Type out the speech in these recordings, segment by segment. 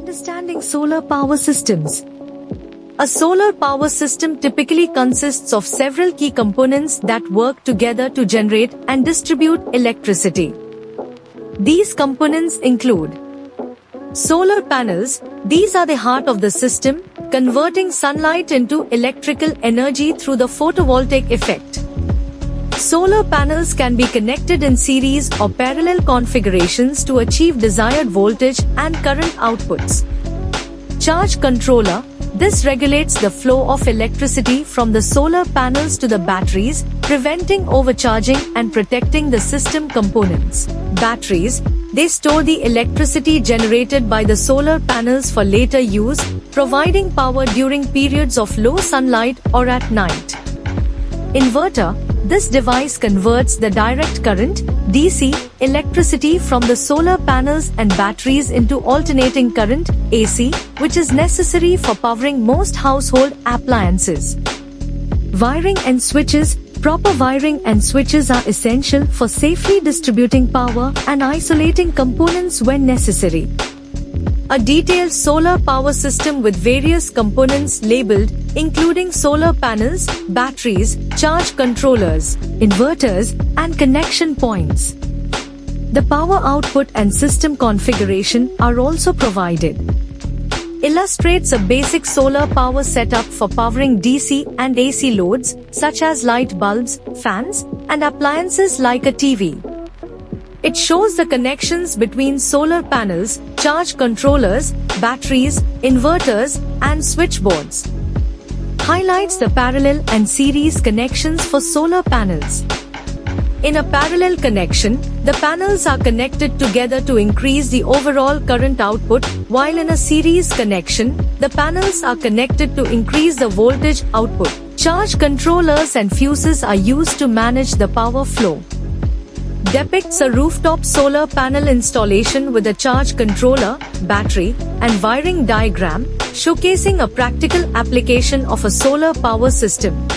Understanding solar power systems. A solar power system typically consists of several key components that work together to generate and distribute electricity. These components include solar panels. These are the heart of the system, converting sunlight into electrical energy through the photovoltaic effect. Solar panels can be connected in series or parallel configurations to achieve desired voltage and current outputs. Charge controller. This regulates the flow of electricity from the solar panels to the batteries, preventing overcharging and protecting the system components. Batteries. They store the electricity generated by the solar panels for later use, providing power during periods of low sunlight or at night. Inverter. This device converts the direct current, DC, electricity from the solar panels and batteries into alternating current, AC, which is necessary for powering most household appliances. Wiring and switches. Proper wiring and switches are essential for safely distributing power and isolating components when necessary. A detailed solar power system with various components labeled, including solar panels, batteries, charge controllers, inverters, and connection points. The power output and system configuration are also provided. Illustrates a basic solar power setup for powering DC and AC loads, such as light bulbs, fans, and appliances like a TV. It shows the connections between solar panels, charge controllers, batteries, inverters, and switchboards. Highlights the parallel and series connections for solar panels. In a parallel connection, the panels are connected together to increase the overall current output, while in a series connection, the panels are connected to increase the voltage output. Charge controllers and fuses are used to manage the power flow. Depicts a rooftop solar panel installation with a charge controller, battery, and wiring diagram, showcasing a practical application of a solar power system.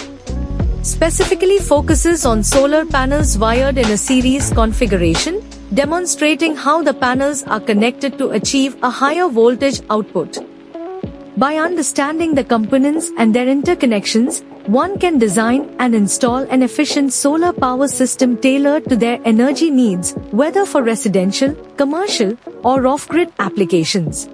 Specifically focuses on solar panels wired in a series configuration, demonstrating how the panels are connected to achieve a higher voltage output. By understanding the components and their interconnections, one can design and install an efficient solar power system tailored to their energy needs, whether for residential, commercial, or off-grid applications.